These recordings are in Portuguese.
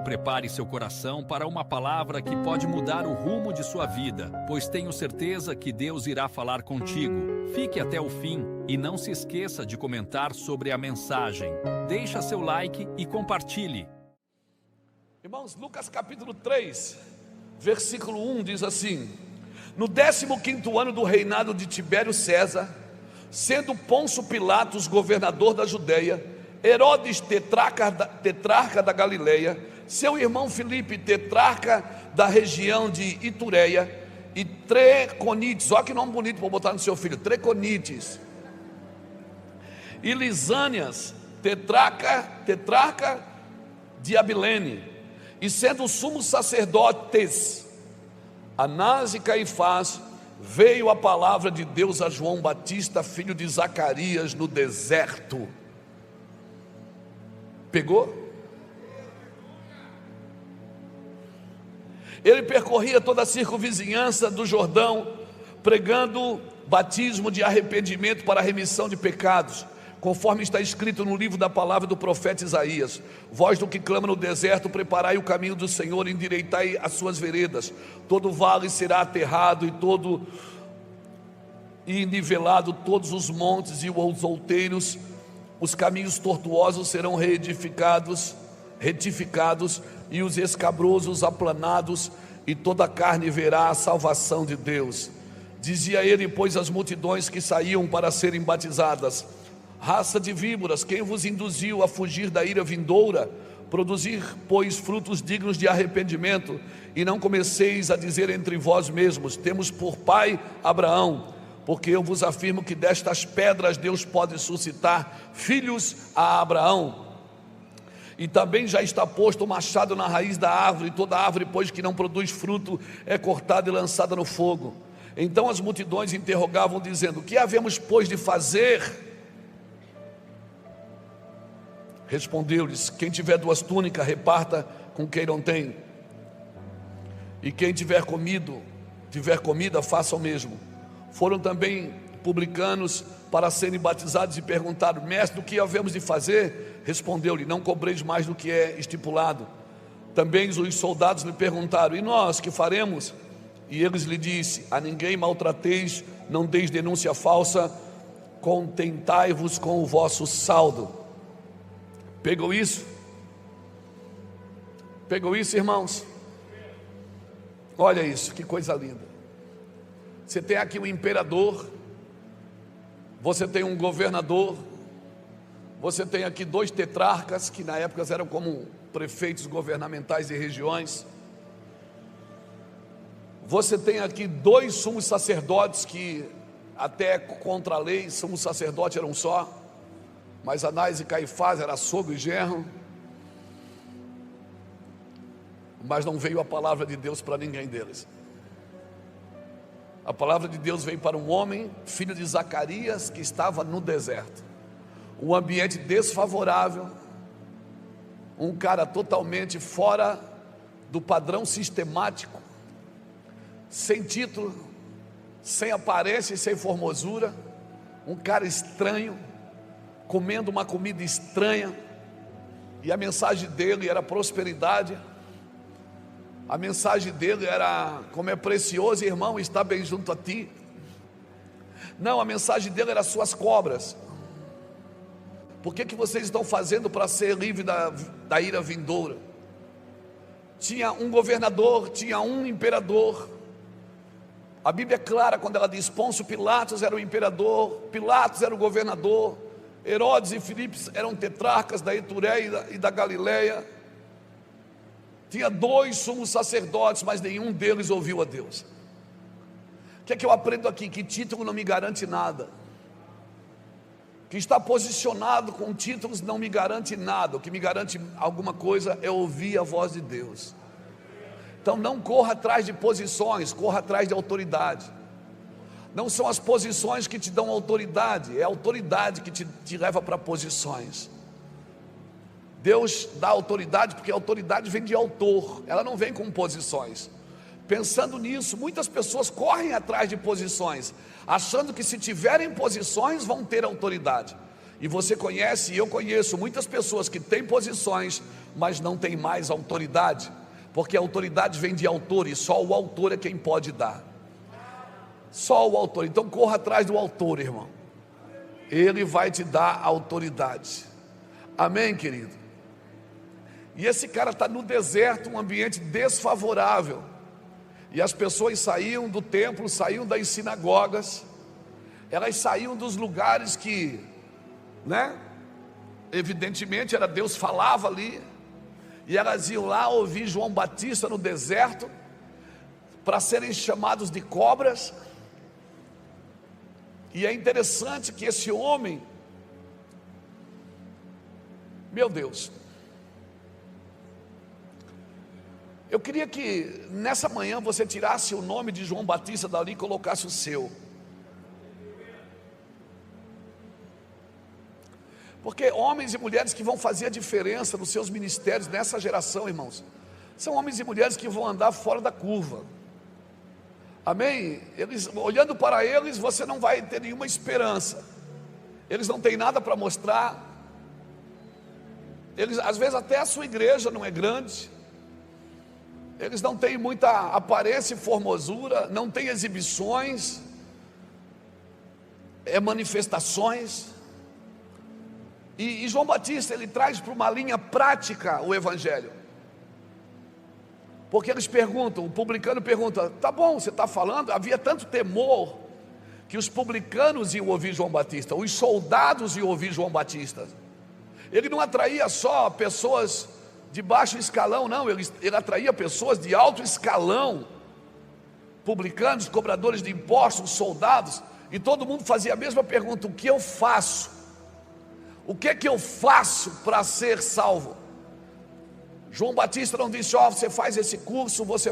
prepare seu coração para uma palavra que pode mudar o rumo de sua vida, pois tenho certeza que Deus irá falar contigo. Fique até o fim e não se esqueça de comentar sobre a mensagem. Deixa seu like e compartilhe. Irmãos, Lucas capítulo 3, versículo 1 diz assim: no 15º ano do reinado de Tibério César, sendo Pôncio Pilatos governador da Judeia, Herodes tetrarca da Galileia, seu irmão Filipe tetrarca da região de Itureia, e Treconites, olha que nome bonito para botar no seu filho, Treconites, e Lisânias tetrarca de Abilene, e sendo sumos sacerdotes Anás e Caifás, veio a palavra de Deus a João Batista, filho de Zacarias, no deserto. Pegou? Ele percorria toda a circunvizinhança do Jordão, pregando batismo de arrependimento para a remissão de pecados, conforme está escrito no livro da palavra do profeta Isaías: voz do que clama no deserto, preparai o caminho do Senhor, endireitai as suas veredas. Todo vale será aterrado e nivelado todos os montes e os outeiros, os caminhos tortuosos serão retificados, e os escabrosos aplanados, e toda a carne verá a salvação de Deus. Dizia ele, pois, as multidões que saíam para serem batizadas: raça de víboras, quem vos induziu a fugir da ira vindoura? Produzir, pois, frutos dignos de arrependimento, e não comeceis a dizer entre vós mesmos: temos por pai Abraão. Porque eu vos afirmo que destas pedras Deus pode suscitar filhos a Abraão. E também já está posto o machado na raiz da árvore, e toda árvore, pois, que não produz fruto, é cortada e lançada no fogo. Então as multidões interrogavam, dizendo: que havemos, pois, de fazer? Respondeu-lhes: quem tiver 2 túnicas, reparta com quem não tem, e quem tiver comida, faça o mesmo. Foram também publicanos para serem batizados e perguntaram: mestre, o que havemos de fazer? Respondeu-lhe: não cobreis mais do que é estipulado. Também os soldados lhe perguntaram: e nós que faremos? E eles lhe disse: a ninguém maltrateis, não deis denúncia falsa, contentai-vos com o vosso saldo. Pegou isso? Pegou isso, irmãos? Olha isso, que coisa linda. Você tem aqui um imperador, você tem um governador, você tem aqui 2 tetrarcas, que na época eram como prefeitos governamentais de regiões. Você tem aqui 2 sumos sacerdotes, que até contra a lei, sumo sacerdote era um só, mas Anás e Caifás era sogro e genro. Mas não veio a palavra de Deus para ninguém deles. A palavra de Deus veio para um homem, filho de Zacarias, que estava no deserto, um ambiente desfavorável, um cara totalmente fora do padrão sistemático, sem título, sem aparência e sem formosura, um cara estranho, comendo uma comida estranha, e a mensagem dele era prosperidade. A mensagem dele era: como é precioso, irmão, estar bem junto a ti. Não, a mensagem dele era: suas cobras. Por que vocês estão fazendo para ser livre da ira vindoura? Tinha um governador, tinha um imperador. A Bíblia é clara quando ela diz: Pôncio Pilatos era o imperador, Pilatos era o governador, Herodes e Filipe eram tetrarcas da Itureia e da Galileia. Tinha 2 sumos sacerdotes, mas nenhum deles ouviu a Deus. O que é que eu aprendo aqui? Que título não me garante nada. Que estar posicionado com títulos não me garante nada. O que me garante alguma coisa é ouvir a voz de Deus. Então não corra atrás de posições, corra atrás de autoridade. Não são as posições que te dão autoridade, é a autoridade que te leva para posições. Deus dá autoridade porque a autoridade vem de autor, ela não vem com posições. Pensando nisso, muitas pessoas correm atrás de posições, achando que se tiverem posições vão ter autoridade. E você conhece, e eu conheço muitas pessoas que têm posições, mas não têm mais autoridade, porque a autoridade vem de autor, e só o autor é quem pode dar. Só o autor. Então corra atrás do autor, irmão. Ele vai te dar autoridade. Amém, querido? E esse cara está no deserto, um ambiente desfavorável. E as pessoas saíam do templo, saíam das sinagogas, elas saíam dos lugares que, evidentemente era Deus falava ali, e elas iam lá ouvir João Batista no deserto, para serem chamados de cobras. E é interessante que esse homem, meu Deus, eu queria que nessa manhã você tirasse o nome de João Batista dali e colocasse o seu. Porque homens e mulheres que vão fazer a diferença nos seus ministérios nessa geração, irmãos, são homens e mulheres que vão andar fora da curva. Amém? Eles, olhando para eles, você não vai ter nenhuma esperança. Eles não têm nada para mostrar. Eles, às vezes até a sua igreja não é grande. Eles não têm muita aparência e formosura, não têm exibições, manifestações. E João Batista, ele traz para uma linha prática o evangelho. Porque eles perguntam, o publicano pergunta: tá bom, você está falando? Havia tanto temor que os publicanos iam ouvir João Batista, os soldados iam ouvir João Batista. Ele não atraía só pessoas de baixo escalão, não, ele atraía pessoas de alto escalão, publicanos, cobradores de impostos, soldados, e todo mundo fazia a mesma pergunta: o que eu faço? O que é que eu faço para ser salvo? João Batista não disse: ó, você faz esse curso, você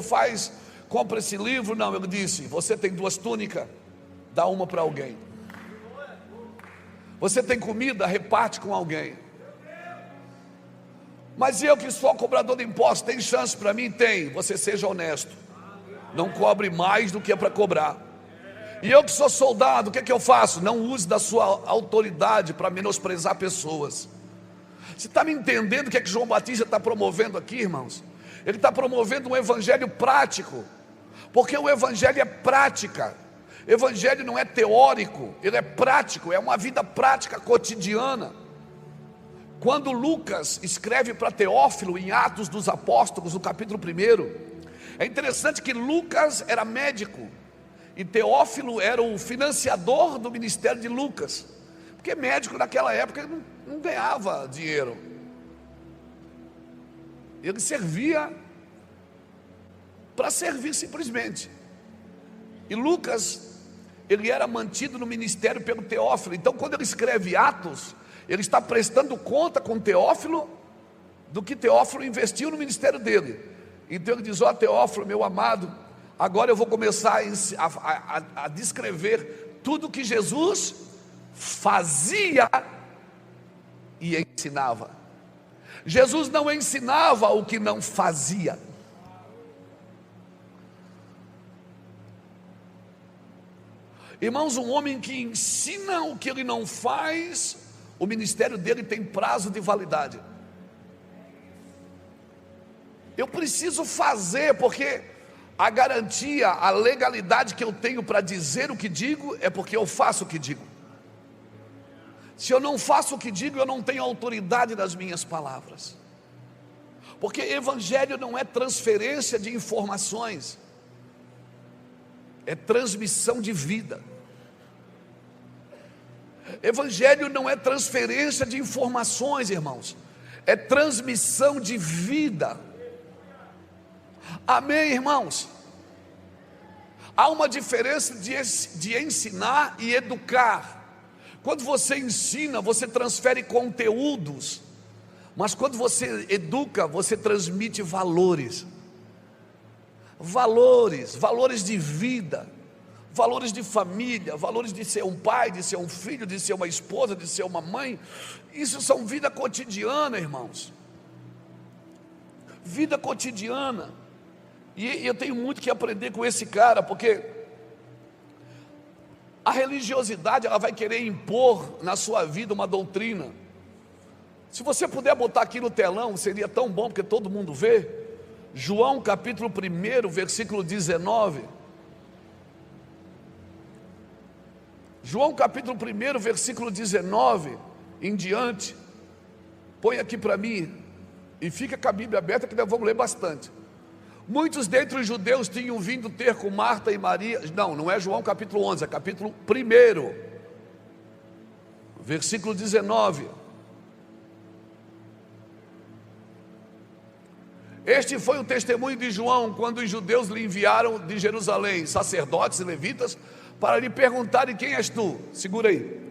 compra esse livro. Não, ele disse: você tem 2 túnicas, dá uma para alguém. Você tem comida, reparte com alguém. Mas eu que sou cobrador de impostos, tem chance para mim? Tem. Você seja honesto, não cobre mais do que é para cobrar. E eu que sou soldado, o que é que eu faço? Não use da sua autoridade para menosprezar pessoas. Você está me entendendo o que é que João Batista está promovendo aqui, irmãos? Ele está promovendo um evangelho prático, porque o evangelho é prática. Evangelho não é teórico, ele é prático, é uma vida prática cotidiana. Quando Lucas escreve para Teófilo em Atos dos Apóstolos, no capítulo 1, é interessante que Lucas era médico e Teófilo era o financiador do ministério de Lucas, porque médico naquela época não ganhava dinheiro, ele servia para servir simplesmente. E Lucas, ele era mantido no ministério pelo Teófilo. Então quando ele escreve Atos, ele está prestando conta com Teófilo do que Teófilo investiu no ministério dele. Então ele diz: ó Teófilo, meu amado, agora eu vou começar a descrever tudo que Jesus fazia e ensinava. Jesus não ensinava o que não fazia. Irmãos, um homem que ensina o que ele não faz, o ministério dele tem prazo de validade. Eu preciso fazer, porque a garantia, a legalidade que eu tenho para dizer o que digo é porque eu faço o que digo. Se eu não faço o que digo, eu não tenho autoridade das minhas palavras. Porque evangelho não é transferência de informações, é transmissão de vida. Evangelho não é transferência de informações, irmãos, é transmissão de vida. Amém, irmãos? Há uma diferença de ensinar e educar. Quando você ensina, você transfere conteúdos, mas quando você educa, você transmite valores. Valores de vida, valores de família, valores de ser um pai, de ser um filho, de ser uma esposa, de ser uma mãe. Isso são vida cotidiana, irmãos. Vida cotidiana. E eu tenho muito que aprender com esse cara, porque A religiosidade, ela vai querer impor na sua vida uma doutrina. Se você puder botar aqui no telão, seria tão bom, porque todo mundo vê. João capítulo 1, versículo 19. João capítulo 1, versículo 19 em diante. Põe aqui para mim, e fica com a Bíblia aberta que nós vamos ler bastante. Muitos dentre os judeus tinham vindo ter com Marta e Maria. Não é João capítulo 11, é capítulo 1, versículo 19. Este foi o testemunho de João quando os judeus lhe enviaram de Jerusalém sacerdotes e levitas para lhe perguntarem: quem és tu? Segura aí.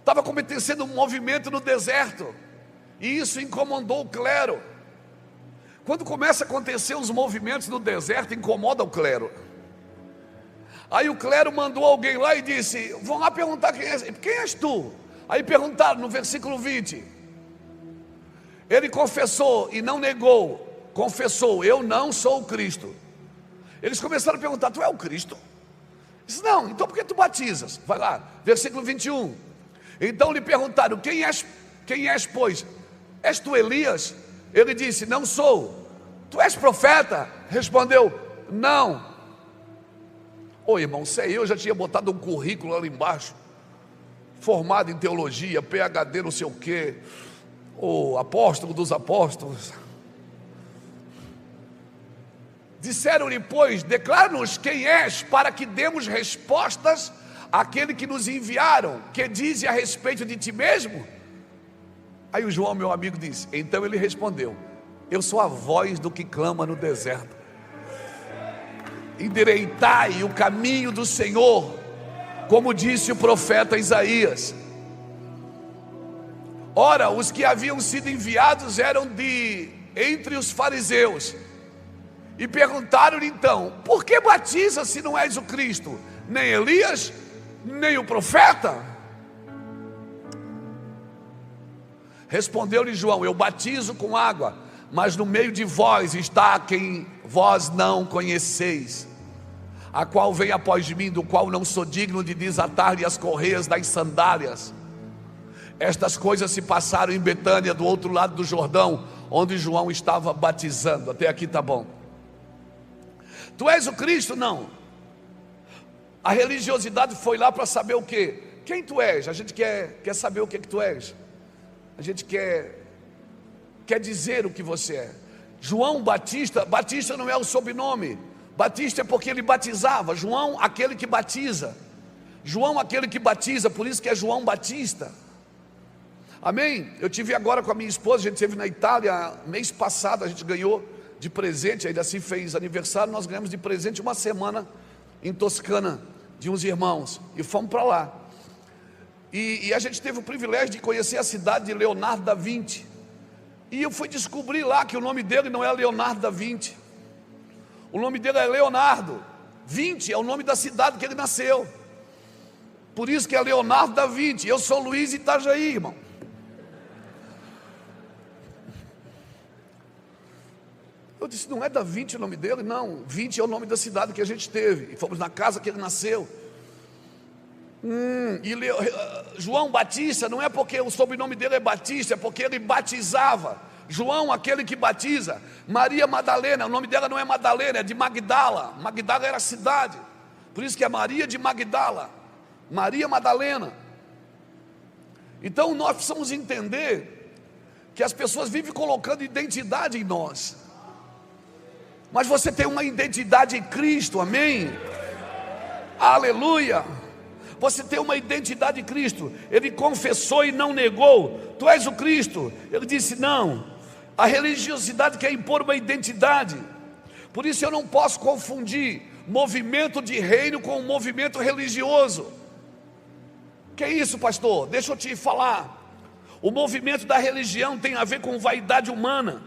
Estava acontecendo um movimento no deserto, e isso incomodou o clero. Quando começa a acontecer os movimentos no deserto, incomoda o clero. Aí o clero mandou alguém lá e disse: vão lá perguntar quem és tu? Aí perguntaram no versículo 20. Ele confessou e não negou, confessou: eu não sou o Cristo. Eles começaram a perguntar: tu é o Cristo? Ele disse: não, então por que tu batizas? Vai lá, versículo 21. Então lhe perguntaram: quem és, pois? És tu Elias? Ele disse: não sou. Tu és profeta? Respondeu: não. Ô irmão, sei, eu já tinha botado um currículo ali embaixo, formado em teologia, PhD não sei o quê, o apóstolo dos apóstolos. Disseram-lhe, pois: declara-nos quem és, para que demos respostas àquele que nos enviaram. Que dize a respeito de ti mesmo? Aí o João, meu amigo, disse. Então ele respondeu: eu sou a voz do que clama no deserto. Endireitai o caminho do Senhor, como disse o profeta Isaías. Ora, os que haviam sido enviados eram de entre os fariseus, e perguntaram-lhe então: por que batiza se não és o Cristo, nem Elias, nem o profeta? Respondeu-lhe João: eu batizo com água, mas no meio de vós está quem vós não conheceis, a qual vem após mim, do qual não sou digno de desatar-lhe as correias das sandálias. Estas coisas se passaram em Betânia, do outro lado do Jordão, onde João estava batizando. Até aqui está bom. Tu és o Cristo? Não. A religiosidade foi lá para saber o quê? Quem tu és? A gente quer saber o que tu és. A gente quer dizer o que você é. João Batista, Batista não é o sobrenome. Batista é porque ele batizava. João, aquele que batiza. João, aquele que batiza, por isso que é João Batista. Amém? Eu tive agora com a minha esposa, a gente esteve na Itália mês passado, a gente ganhou de presente, ainda assim fez aniversário, nós ganhamos de presente uma semana em Toscana, de uns irmãos, e fomos para lá. E a gente teve o privilégio de conhecer a cidade de Leonardo da Vinci. E eu fui descobrir lá que o nome dele não é Leonardo da Vinci. O nome dele é Leonardo. Vinci é o nome da cidade que ele nasceu. Por isso que é Leonardo da Vinci. Eu sou Luiz Itajaí, irmão. Eu disse: não é da Vinci o nome dele? Não, Vinci é o nome da cidade que a gente teve. E fomos na casa que ele nasceu. João Batista não é porque o sobrenome dele é Batista, é porque ele batizava. João, aquele que batiza. Maria Madalena, o nome dela não é Madalena, é de Magdala. Magdala era a cidade, por isso que é Maria de Magdala, Maria Madalena. Então nós precisamos entender que as pessoas vivem colocando identidade em nós, mas você tem uma identidade em Cristo, amém? Aleluia! Você tem uma identidade em Cristo. Ele confessou e não negou: tu és o Cristo. Ele disse não. A religiosidade quer impor uma identidade. Por isso eu não posso confundir movimento de reino com um movimento religioso. Que é isso, pastor? Deixa eu te falar. O movimento da religião tem a ver com vaidade humana.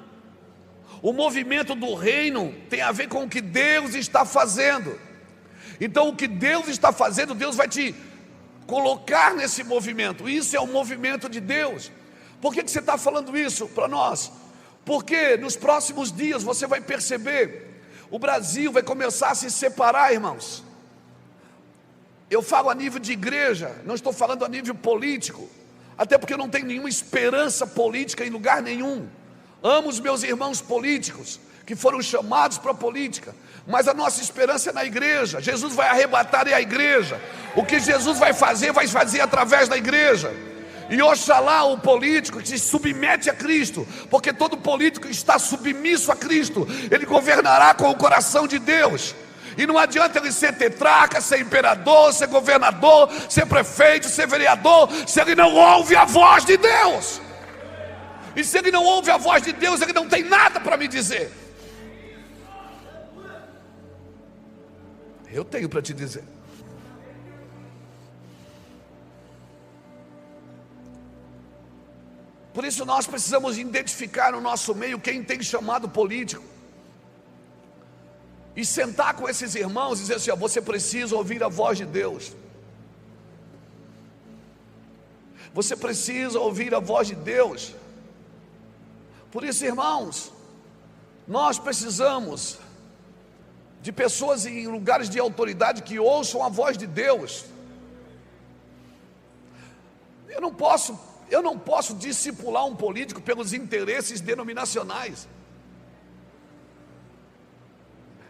O movimento do reino tem a ver com o que Deus está fazendo. Então o que Deus está fazendo, Deus vai te colocar nesse movimento. Isso é o movimento de Deus. Por que você está falando isso para nós? Porque nos próximos dias você vai perceber, o Brasil vai começar a se separar, irmãos. Eu falo a nível de igreja, não estou falando a nível político, até porque eu não tenho nenhuma esperança política em lugar nenhum. Amo os meus irmãos políticos que foram chamados para a política, mas a nossa esperança é na igreja. Jesus vai arrebatar a igreja. O que Jesus vai fazer através da igreja. E oxalá o político que se submete a Cristo, porque todo político que está submisso a Cristo, ele governará com o coração de Deus. E não adianta ele ser tetrarca, ser imperador, ser governador, ser prefeito, ser vereador, se ele não ouve a voz de Deus. E se ele não ouve a voz de Deus, ele não tem nada para me dizer. Eu tenho para te dizer. Por isso nós precisamos identificar no nosso meio quem tem chamado político. E sentar com esses irmãos e dizer assim: ó, você precisa ouvir a voz de Deus. Você precisa ouvir a voz de Deus. Por isso, irmãos, nós precisamos de pessoas em lugares de autoridade que ouçam a voz de Deus. Eu não posso discipular um político pelos interesses denominacionais.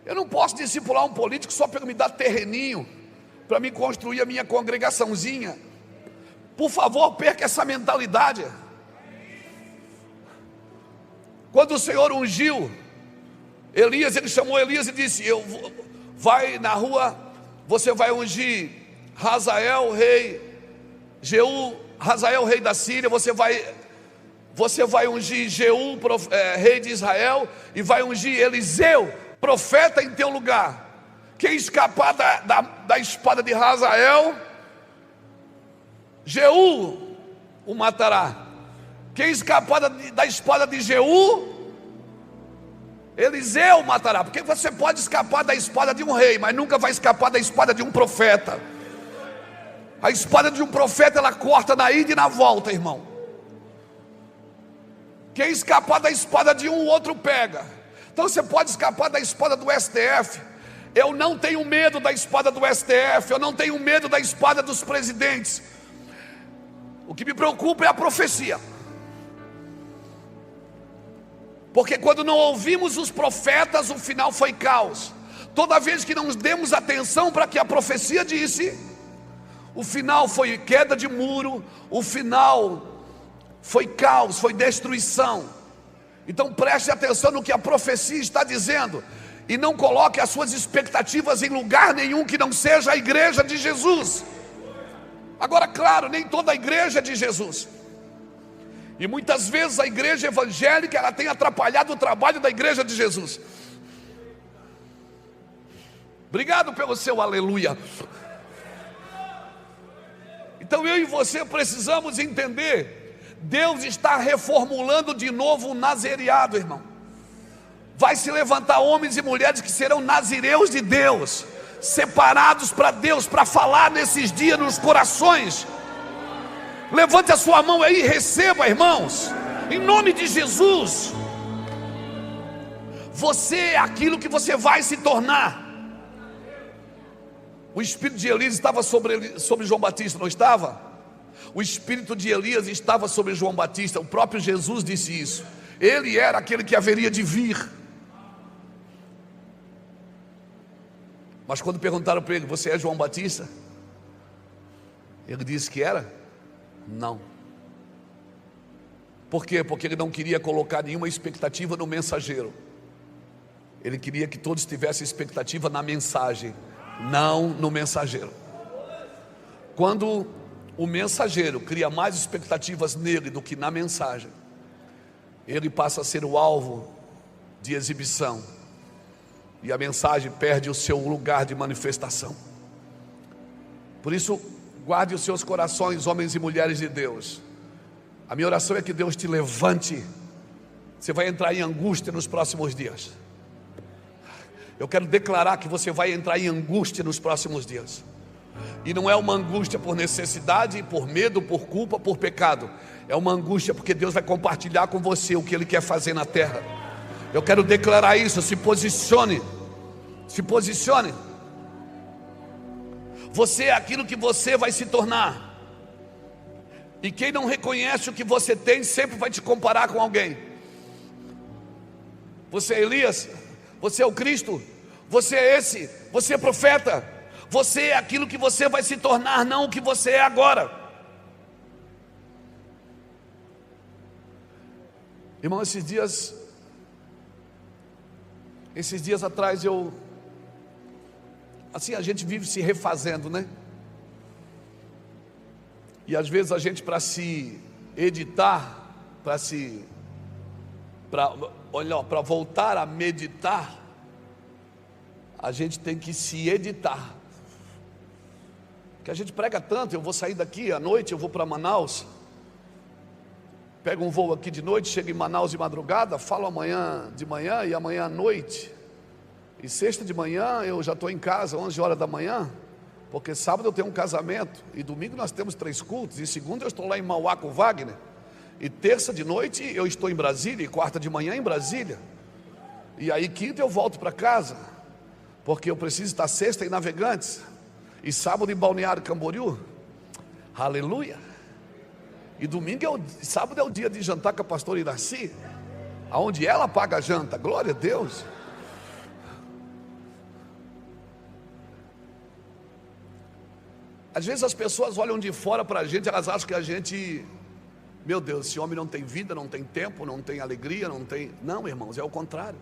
Eu não posso discipular um político só para me dar terreninho, para me construir a minha congregaçãozinha. Por favor, perca essa mentalidade. Quando o Senhor ungiu Elias, ele chamou Elias e disse: vai na rua, você vai ungir Hazael, rei Jeú, Hazael, rei da Síria, você vai ungir Jeú, rei de Israel, e vai ungir Eliseu, profeta, em teu lugar. Quem escapar da espada de Hazael, Jeú o matará. Quem escapar da espada de Jeú, Eliseu matará. Porque você pode escapar da espada de um rei, mas nunca vai escapar da espada de um profeta. A espada de um profeta, ela corta na ida e na volta, irmão. Quem escapar da espada de um, o outro pega. Então você pode escapar da espada do STF. Eu não tenho medo da espada do STF, eu não tenho medo da espada dos presidentes. O que me preocupa é a profecia. Porque quando não ouvimos os profetas, o final foi caos. Toda vez que não demos atenção para que a profecia disse, o final foi queda de muro, o final foi caos, foi destruição. Então preste atenção no que a profecia está dizendo, e não coloque as suas expectativas em lugar nenhum que não seja a igreja de Jesus. Agora, claro, nem toda a igreja é de Jesus. E muitas vezes a igreja evangélica, ela tem atrapalhado o trabalho da igreja de Jesus. Obrigado pelo seu aleluia. Então eu e você precisamos entender, Deus está reformulando de novo o nazereado, irmão. Vai se levantar homens e mulheres que serão nazireus de Deus, separados para Deus, para falar nesses dias nos corações. Levante a sua mão aí e receba, irmãos, em nome de Jesus. Você é aquilo que você vai se tornar. O espírito de Elias estava sobre João Batista, não estava? O espírito de Elias estava sobre João Batista. O próprio Jesus disse isso. Ele era aquele que haveria de vir. Mas quando perguntaram para ele: você é João Batista? Ele disse que era? Não. Por quê? Porque ele não queria colocar nenhuma expectativa no mensageiro. Ele queria que todos tivessem expectativa na mensagem, não no mensageiro. Quando o mensageiro cria mais expectativas nele do que na mensagem, ele passa a ser o alvo de exibição, e a mensagem perde o seu lugar de manifestação. Por isso, guarde os seus corações, homens e mulheres de Deus. A minha oração é que Deus te levante. Você vai entrar em angústia nos próximos dias. Eu quero declarar que você vai entrar em angústia nos próximos dias. E não é uma angústia por necessidade, por medo, por culpa, por pecado. É uma angústia porque Deus vai compartilhar com você o que Ele quer fazer na terra. Eu quero declarar isso. Se posicione. Se posicione. Você é aquilo que você vai se tornar. E quem não reconhece o que você tem sempre vai te comparar com alguém. Você é Elias, você é o Cristo, você é esse, você é profeta. Você é aquilo que você vai se tornar, não o que você é agora. Irmão, esses dias atrás assim a gente vive se refazendo, né? E às vezes a gente, para se editar, para voltar a meditar, a gente tem que se editar. Porque a gente prega tanto, eu vou sair daqui à noite, eu vou para Manaus, pego um voo aqui de noite, chego em Manaus de madrugada, falo amanhã de manhã e amanhã à noite, e sexta de manhã eu já estou em casa, 11 horas da manhã, porque sábado eu tenho um casamento, e domingo nós temos 3 cultos, e segunda eu estou lá em Mauá com o Wagner, e terça de noite eu estou em Brasília, e quarta de manhã em Brasília, e aí quinta eu volto para casa, porque eu preciso estar sexta em Navegantes, e sábado em Balneário Camboriú, aleluia. E sábado é o dia de jantar com a pastora Iraci, aonde ela paga a janta, glória a Deus. Às vezes as pessoas olham de fora para a gente, elas acham que a gente, meu Deus, esse homem não tem vida, não tem tempo, não tem alegria, não tem... Não, irmãos, é o contrário.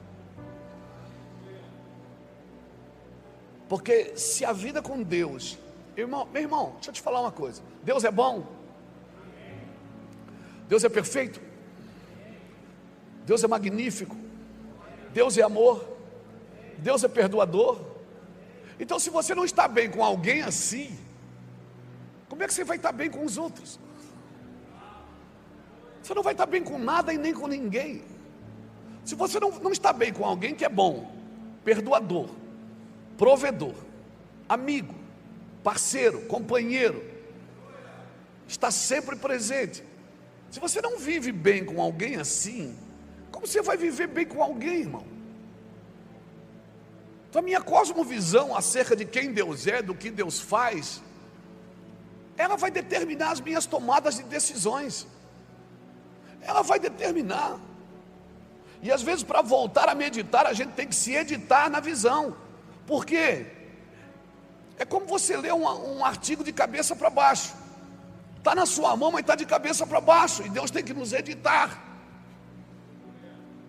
Porque se a vida com Deus, meu irmão, deixa eu te falar uma coisa, Deus é bom, Deus é perfeito, Deus é magnífico, Deus é amor, Deus é perdoador. Então se você não está bem com alguém assim, como é que você vai estar bem com os outros? Você não vai estar bem com nada e nem com ninguém. Se você não está bem com alguém que é bom, perdoador, provedor, amigo, parceiro, companheiro, está sempre presente. Se você não vive bem com alguém assim, como você vai viver bem com alguém, irmão? Então a minha cosmovisão acerca de quem Deus é, do que Deus faz, ela vai determinar as minhas tomadas de decisões. Ela vai determinar. E às vezes, para voltar a meditar, a gente tem que se editar na visão. Por quê? É como você lê um artigo de cabeça para baixo. Está na sua mão, mas está de cabeça para baixo. E Deus tem que nos editar.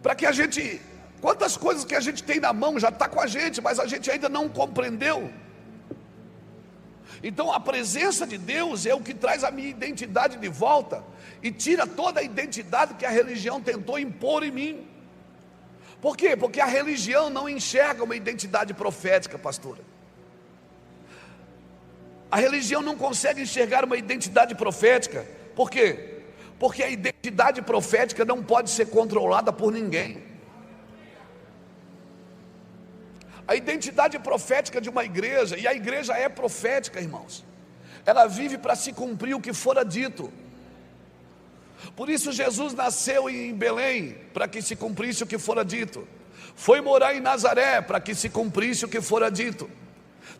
Para que a gente... Quantas coisas que a gente tem na mão já está com a gente, mas a gente ainda não compreendeu. Então a presença de Deus é o que traz a minha identidade de volta. E tira toda a identidade que a religião tentou impor em mim. Por quê? Porque a religião não enxerga uma identidade profética, pastora. A religião não consegue enxergar uma identidade profética. Por quê? Porque a identidade profética não pode ser controlada por ninguém. A identidade profética de uma igreja, e a igreja é profética, irmãos, ela vive para se cumprir o que fora dito. Por isso Jesus nasceu em Belém, para que se cumprisse o que fora dito. Foi morar em Nazaré, para que se cumprisse o que fora dito.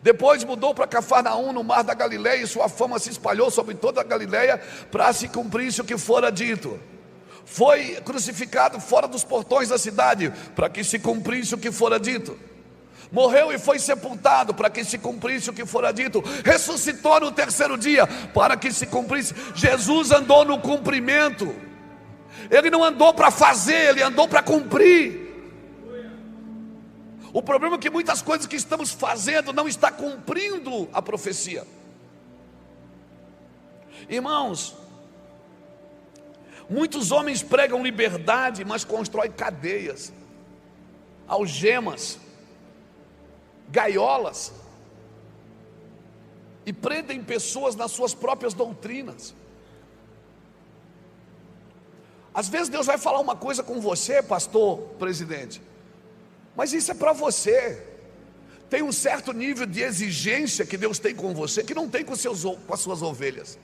Depois mudou para Cafarnaum, no mar da Galileia, e sua fama se espalhou sobre toda a Galileia, para se cumprisse o que fora dito. Foi crucificado fora dos portões da cidade, para que se cumprisse o que fora dito. Morreu e foi sepultado, para que se cumprisse o que fora dito. Ressuscitou no terceiro dia, para que se cumprisse. Jesus andou no cumprimento. Ele não andou para fazer, ele andou para cumprir. O problema é que muitas coisas que estamos fazendo não está cumprindo a profecia. Irmãos, muitos homens pregam liberdade, mas constroem cadeias, algemas, gaiolas, e prendem pessoas nas suas próprias doutrinas. Às vezes Deus vai falar uma coisa com você, pastor, presidente, mas isso é para você. Tem um certo nível de exigência que Deus tem com você, que não tem com as suas ovelhas.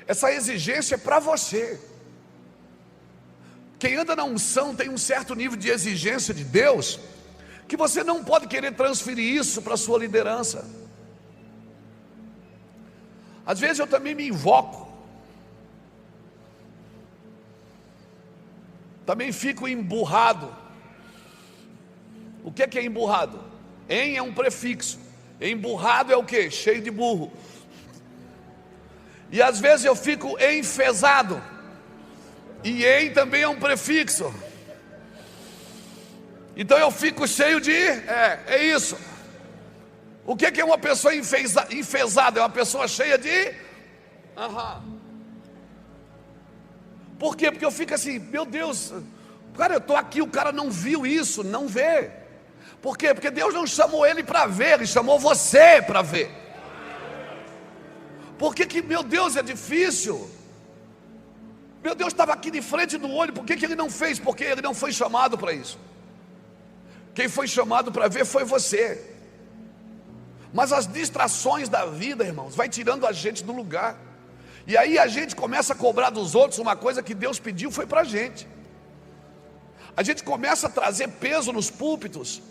Essa exigência é para você. Quem anda na unção tem um certo nível de exigência de Deus, que você não pode querer transferir isso para a sua liderança. Às vezes eu também me invoco, também fico emburrado. O que é emburrado? Em é um prefixo, emburrado é o que? Cheio de burro. E às vezes eu fico enfesado, e em também é um prefixo. Então eu fico cheio de, é isso. O que é uma pessoa enfesada? É uma pessoa cheia de, Por quê? Porque eu fico assim, meu Deus, cara, eu estou aqui, o cara não viu isso, não vê. Por quê? Porque Deus não chamou ele para ver, Ele chamou você para ver. Por que, meu Deus, é difícil? Meu Deus estava aqui de frente do olho, por que Ele não fez? Porque Ele não foi chamado para isso. Quem foi chamado para ver foi você. Mas as distrações da vida, irmãos, vai tirando a gente do lugar. E aí a gente começa a cobrar dos outros uma coisa que Deus pediu, foi para a gente. A gente começa a trazer peso nos púlpitos,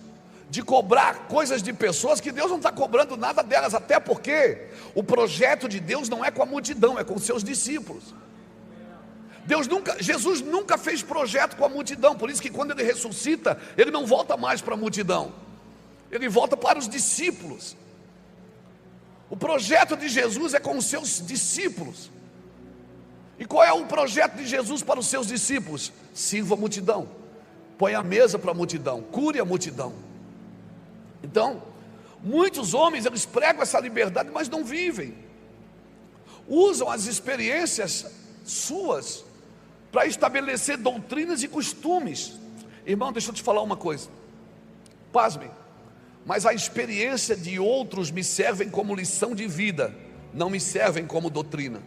de cobrar coisas de pessoas que Deus não está cobrando nada delas, até porque o projeto de Deus não é com a multidão, é com os seus discípulos. Jesus nunca fez projeto com a multidão, por isso que quando Ele ressuscita, Ele não volta mais para a multidão, Ele volta para os discípulos. O projeto de Jesus é com os seus discípulos. E qual é o projeto de Jesus para os seus discípulos? Sirva a multidão, põe a mesa para a multidão, cure a multidão. Então, muitos homens, eles pregam essa liberdade, mas não vivem. Usam as experiências suas para estabelecer doutrinas e costumes. Irmão, deixa eu te falar uma coisa, pasmem, mas a experiência de outros me servem como lição de vida, não me servem como doutrina.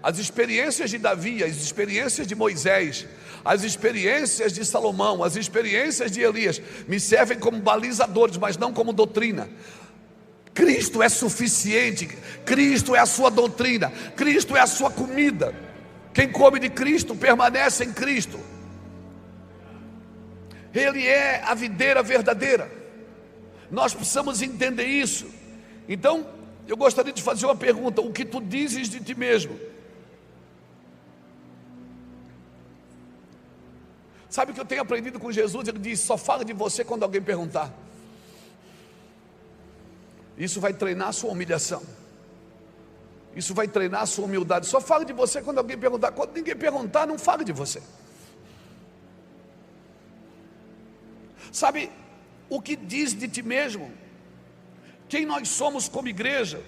As experiências de Davi, as experiências de Moisés, as experiências de Salomão, as experiências de Elias me servem como balizadores, mas não como doutrina. Cristo é suficiente, Cristo é a sua doutrina, Cristo é a sua comida. Quem come de Cristo permanece em Cristo. Ele é a videira verdadeira. Nós precisamos entender isso. Então, eu gostaria de fazer uma pergunta: o que tu dizes de ti mesmo? Sabe o que eu tenho aprendido com Jesus? Ele diz: só fala de você quando alguém perguntar. Isso vai treinar a sua humilhação, isso vai treinar a sua humildade. Só fala de você quando alguém perguntar. Quando ninguém perguntar, não fale de você. Sabe o que diz de ti mesmo? Quem nós somos como igreja?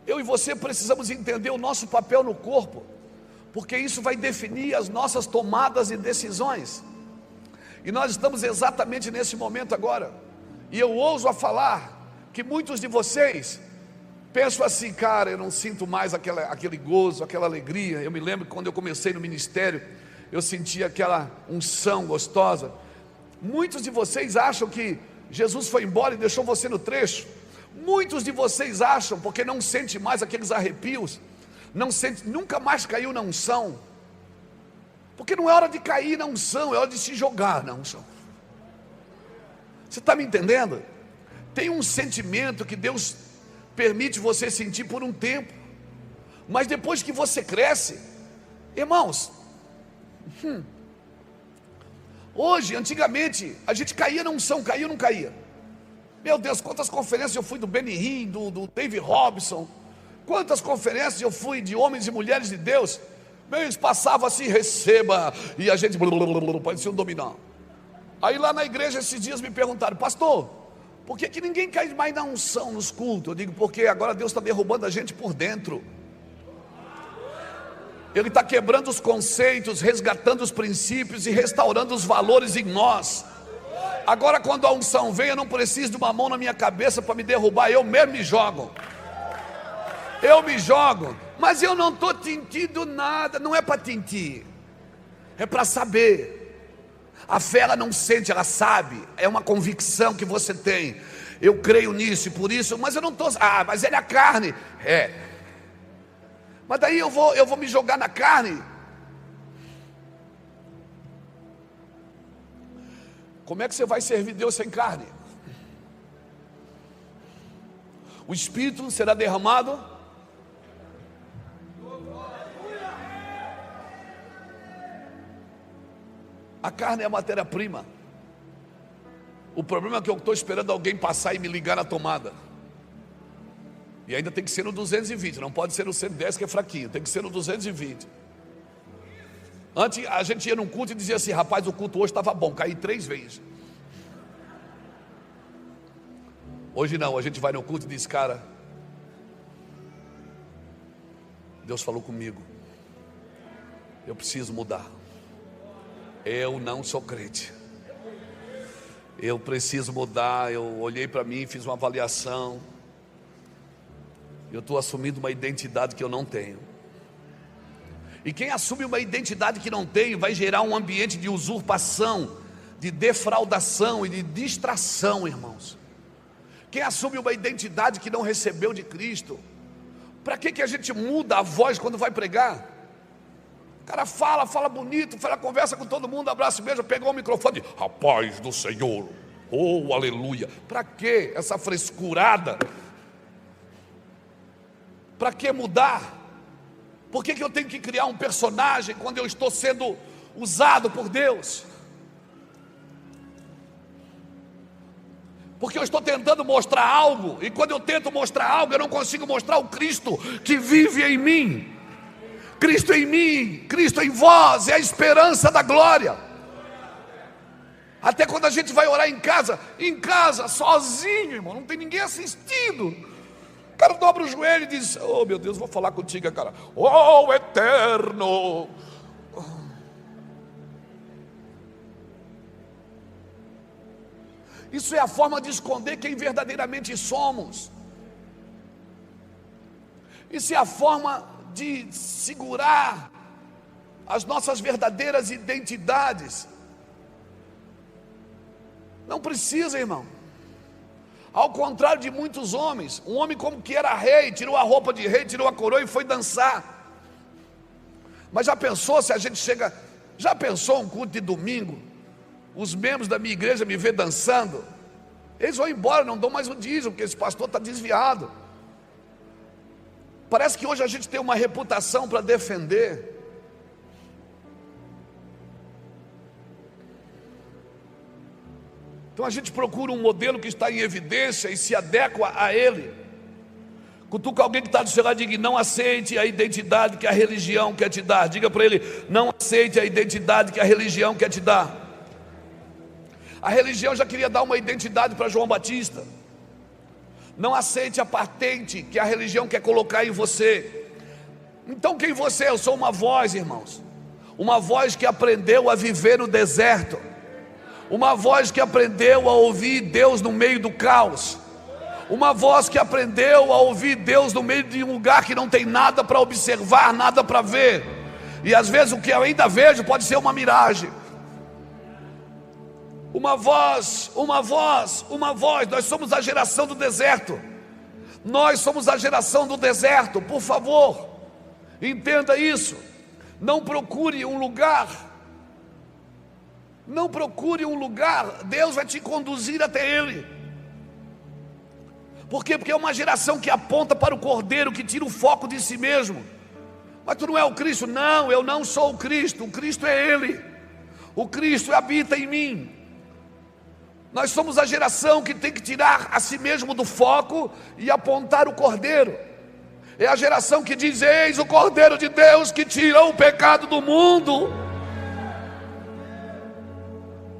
Eu e você precisamos entender o nosso papel no corpo, porque isso vai definir as nossas tomadas e decisões. E nós estamos exatamente nesse momento agora. E eu ouso a falar que muitos de vocês pensam assim: cara, eu não sinto mais aquele gozo, aquela alegria. Eu me lembro que quando eu comecei no ministério, eu sentia aquela unção gostosa. Muitos de vocês acham que Jesus foi embora e deixou você no trecho. Muitos de vocês acham, porque não sente mais aqueles arrepios, não sente, nunca mais caiu na unção, porque não é hora de cair na unção, é hora de se jogar na unção. Você está me entendendo? Tem um sentimento que Deus permite você sentir por um tempo, mas depois que você cresce, irmãos, hoje, antigamente, a gente caía na unção, caía ou não caía? Meu Deus, quantas conferências eu fui do Benny Hinn, do David Robson, quantas conferências eu fui de homens e mulheres de Deus. Eles passavam assim: receba, e a gente parecia um dominó. Aí lá na igreja esses dias me perguntaram: pastor, por que ninguém cai mais na unção nos cultos? Eu digo: porque agora Deus está derrubando a gente por dentro. Ele está quebrando os conceitos, resgatando os princípios e restaurando os valores em nós. Agora quando a unção vem, eu não preciso de uma mão na minha cabeça para me derrubar, eu mesmo me jogo. Eu me jogo, mas eu não estou tintindo nada. Não é para tintir, é para saber. A fé, ela não sente, ela sabe. É uma convicção que você tem: eu creio nisso e por isso. Mas eu não estou, mas ele é a carne. Mas daí eu vou me jogar na carne. Como é que você vai servir Deus sem carne? O Espírito será derramado carne é a matéria-prima. O problema é que eu estou esperando alguém passar e me ligar na tomada. E ainda tem que ser no 220, não pode ser no 110 que é fraquinho, tem que ser no 220. Antes a gente ia num culto e dizia assim: rapaz, o culto hoje estava bom, caí 3 vezes. Hoje não, a gente vai no culto e diz: cara, Deus falou comigo, eu preciso mudar. Eu não sou crente, eu preciso mudar. Eu olhei para mim, fiz uma avaliação. Eu estou assumindo uma identidade que eu não tenho. E quem assume uma identidade que não tem vai gerar um ambiente de usurpação, de defraudação e de distração, irmãos. Quem assume uma identidade que não recebeu de Cristo, para que a gente muda a voz quando vai pregar? O cara fala bonito, conversa com todo mundo, abraça e beija, pegou o microfone, a paz do Senhor, oh aleluia. Para que essa frescurada? Para que mudar? Por que eu tenho que criar um personagem quando eu estou sendo usado por Deus? Porque eu estou tentando mostrar algo, e quando eu tento mostrar algo, eu não consigo mostrar o Cristo que vive em mim. Cristo em mim, Cristo em vós, é a esperança da glória. Até quando a gente vai orar em casa, sozinho, irmão, não tem ninguém assistindo, o cara dobra o joelho e diz: oh meu Deus, vou falar contigo, cara. Oh eterno. Isso é a forma de esconder quem verdadeiramente somos. Isso é a forma de segurar as nossas verdadeiras identidades. Não precisa, irmão. Ao contrário de muitos homens, um homem como que era rei, tirou a roupa de rei, tirou a coroa e foi dançar. Mas já pensou se a gente chega, já pensou um culto de domingo, os membros da minha igreja me vê dançando, eles vão embora, não dão mais o dízimo, porque esse pastor está desviado. Parece que hoje a gente tem uma reputação para defender. Então a gente procura um modelo que está em evidência e se adequa a ele. Cutuca alguém que está do seu lado e diga: não aceite a identidade que a religião quer te dar. Diga para ele: não aceite a identidade que a religião quer te dar. A religião já queria dar uma identidade para João Batista. Não aceite a patente que a religião quer colocar em você. Então quem você é? Eu sou uma voz, irmãos. Uma voz que aprendeu a viver no deserto. Uma voz que aprendeu a ouvir Deus no meio do caos. Uma voz que aprendeu a ouvir Deus no meio de um lugar que não tem nada para observar, nada para ver. E às vezes o que eu ainda vejo pode ser uma miragem. Uma voz, nós somos a geração do deserto. Nós somos a geração do deserto, por favor, entenda isso. Não procure um lugar, Deus vai te conduzir até Ele. Por quê? Porque é uma geração que aponta para o Cordeiro, que tira o foco de si mesmo. Mas tu não é o Cristo. Não, eu não sou o Cristo é Ele. O Cristo habita em mim. Nós somos a geração que tem que tirar a si mesmo do foco e apontar o Cordeiro. É a geração que diz: eis o Cordeiro de Deus que tira o pecado do mundo.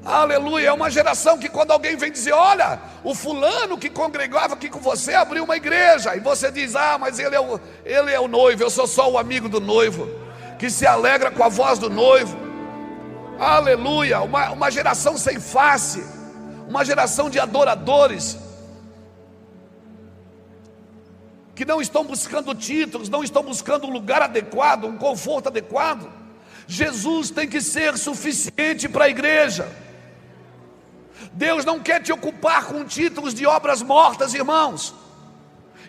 Aleluia. É uma geração que quando alguém vem dizer: olha, o fulano que congregava aqui com você abriu uma igreja, e você diz: ah, mas ele é o noivo, eu sou só o amigo do noivo, que se alegra com a voz do noivo. Aleluia. Uma geração sem face, uma geração de adoradores, que não estão buscando títulos, não estão buscando um lugar adequado, um conforto adequado. Jesus tem que ser suficiente para a igreja. Deus não quer te ocupar com títulos de obras mortas, irmãos.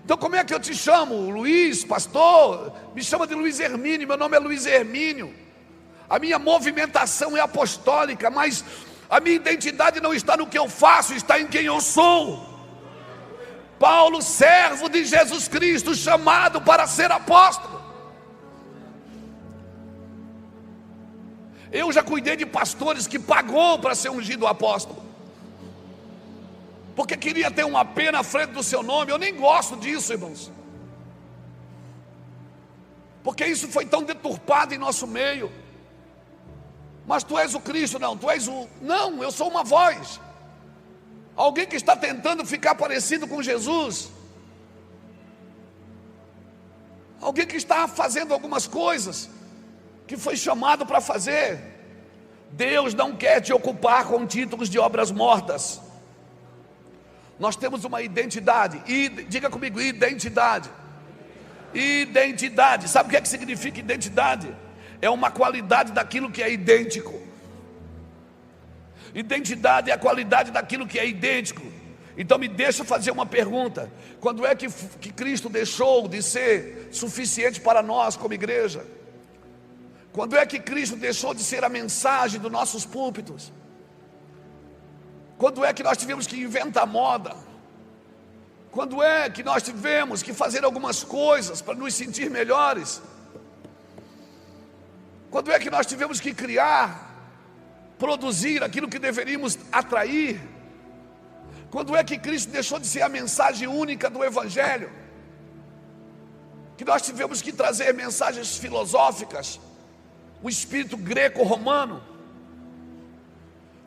Então como é que eu te chamo? Luiz, pastor? Me chama de Luiz Hermínio, meu nome é Luiz Hermínio. A minha movimentação é apostólica, mas a minha identidade não está no que eu faço, está em quem eu sou. Paulo, servo de Jesus Cristo, chamado para ser apóstolo. Eu já cuidei de pastores que pagou para ser ungido apóstolo, porque queria ter uma P na frente do seu nome. Eu nem gosto disso, irmãos, porque isso foi tão deturpado em nosso meio. Mas tu és o Cristo, não, tu és o... Não, eu sou uma voz, alguém que está tentando ficar parecido com Jesus, alguém que está fazendo algumas coisas que foi chamado para fazer. Deus não quer te ocupar com títulos de obras mortas. Nós temos uma identidade, e diga comigo, identidade. Identidade, sabe o que significa identidade? É uma qualidade daquilo que é idêntico. Identidade é a qualidade daquilo que é idêntico. Então me deixa fazer uma pergunta: quando é que Cristo deixou de ser suficiente para nós como igreja? Quando é que Cristo deixou de ser a mensagem dos nossos púlpitos? Quando é que nós tivemos que inventar moda? Quando é que nós tivemos que fazer algumas coisas para nos sentir melhores? Quando é que nós tivemos que criar, produzir aquilo que deveríamos atrair? Quando é que Cristo deixou de ser a mensagem única do Evangelho? Que nós tivemos que trazer mensagens filosóficas, o espírito greco-romano?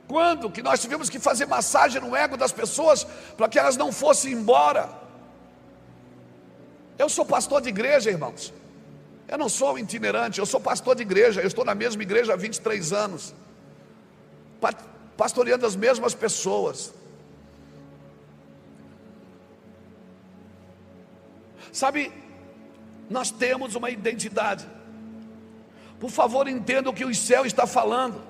Quando que nós tivemos que fazer massagem no ego das pessoas para que elas não fossem embora? Eu sou pastor de igreja, irmãos. Eu não sou itinerante, eu sou pastor de igreja. Eu estou na mesma igreja há 23 anos, pastoreando as mesmas pessoas. Sabe, nós temos uma identidade. Por favor, entenda o que o céu está falando.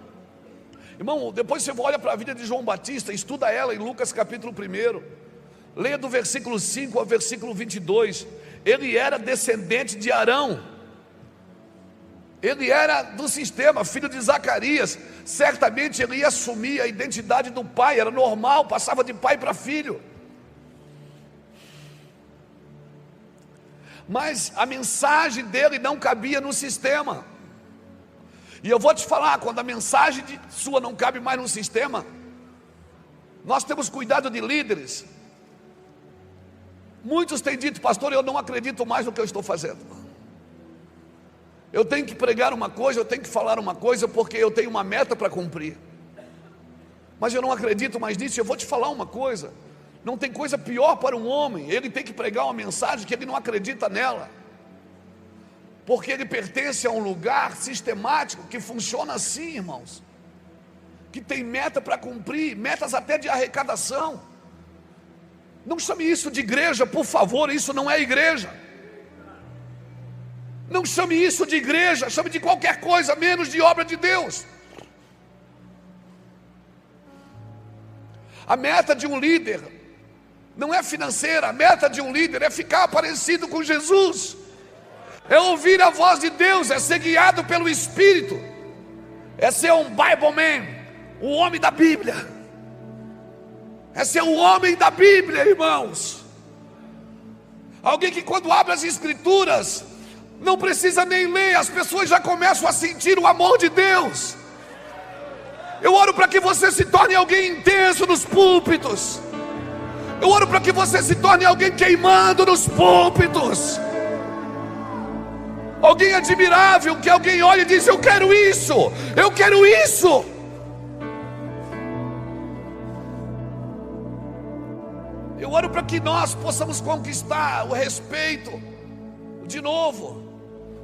Irmão, depois você olha para a vida de João Batista, estuda ela em Lucas capítulo 1. Leia do versículo 5 ao versículo 22. Ele era descendente de Arão. Ele era do sistema, filho de Zacarias. Certamente ele ia assumir a identidade do pai. Era normal, passava de pai para filho. Mas a mensagem dele não cabia no sistema. E eu vou te falar, quando a mensagem sua não cabe mais no sistema, nós temos cuidado de líderes. Muitos têm dito: pastor, eu não acredito mais no que eu estou fazendo. Eu tenho que pregar uma coisa, eu tenho que falar uma coisa, porque eu tenho uma meta para cumprir. Mas eu não acredito mais nisso. Eu vou te falar uma coisa: não tem coisa pior para um homem, ele tem que pregar uma mensagem que ele não acredita nela, porque ele pertence a um lugar sistemático que funciona assim, irmãos, que tem meta para cumprir, metas até de arrecadação. Não chame isso de igreja, por favor, isso não é igreja. Não chame isso de igreja, chame de qualquer coisa menos de obra de Deus. A meta de um líder não é financeira, a meta de um líder é ficar parecido com Jesus, é ouvir a voz de Deus, é ser guiado pelo Espírito, é ser um Bible man, um homem da Bíblia, é ser um homem da Bíblia, irmãos. Alguém que quando abre as Escrituras, não precisa nem ler, as pessoas já começam a sentir o amor de Deus. Eu oro para que você se torne alguém intenso nos púlpitos. Eu oro para que você se torne alguém queimando nos púlpitos, alguém admirável, que alguém olha e diz: eu quero isso, eu quero isso. Eu oro para que nós possamos conquistar o respeito de novo,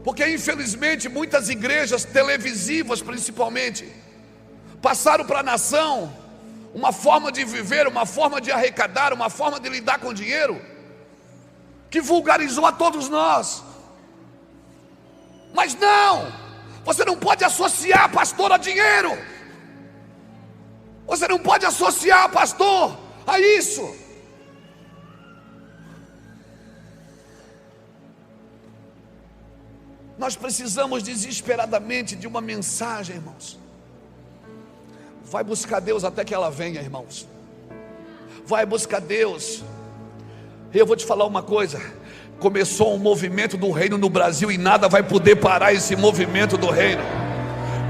porque infelizmente muitas igrejas televisivas principalmente passaram para a nação uma forma de viver, uma forma de arrecadar, uma forma de lidar com dinheiro que vulgarizou a todos nós. Mas não, você não pode associar pastor a dinheiro, você não pode associar pastor a isso. Nós precisamos desesperadamente de uma mensagem, irmãos. Vai buscar Deus até que ela venha, irmãos. Vai buscar Deus. Eu vou te falar uma coisa: começou um movimento do reino no Brasil e nada vai poder parar esse movimento do reino.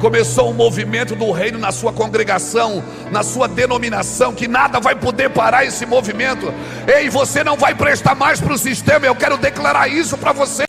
Começou um movimento do reino na sua congregação, na sua denominação, que nada vai poder parar esse movimento. Ei, você não vai prestar mais para o sistema. Eu quero declarar isso para você.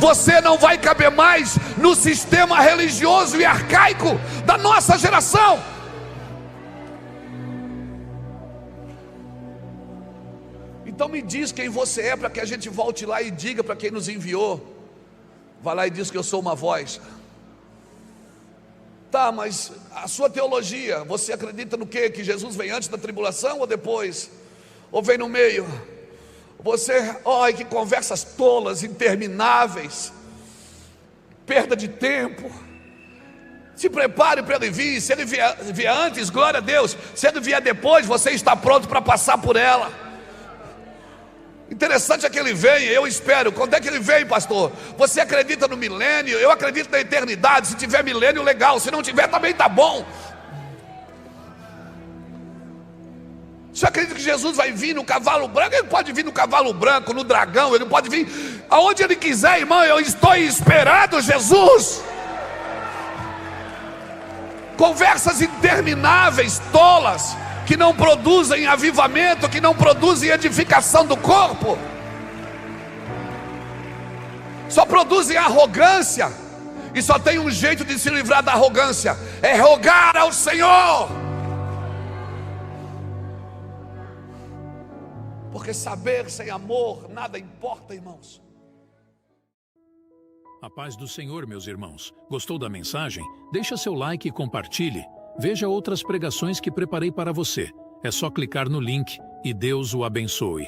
Você não vai caber mais no sistema religioso e arcaico da nossa geração. Então me diz quem você é, para que a gente volte lá e diga para quem nos enviou. Vai lá e diz que eu sou uma voz. Tá, mas a sua teologia, você acredita no quê? Que Jesus vem antes da tribulação ou depois? Ou vem no meio? Você, olha que conversas tolas, intermináveis, perda de tempo. Se prepare para ele vir. Se ele vier antes, glória a Deus. Se ele vier depois, você está pronto para passar por ela. Interessante é que ele vem, eu espero. Quando é que ele vem, pastor? Você acredita no milênio? Eu acredito na eternidade. Se tiver milênio, legal. Se não tiver, também está bom. Você acredita que Jesus vai vir no cavalo branco? Ele pode vir no cavalo branco, no dragão. Ele pode vir aonde ele quiser, irmão. Eu estou esperando Jesus. Conversas intermináveis, tolas, que não produzem avivamento, que não produzem edificação do corpo, só produzem arrogância. E só tem um jeito de se livrar da arrogância: é rogar ao Senhor. Porque saber sem amor nada importa, irmãos. A paz do Senhor, meus irmãos. Gostou da mensagem? Deixa seu like e compartilhe. Veja outras pregações que preparei para você. É só clicar no link e Deus o abençoe.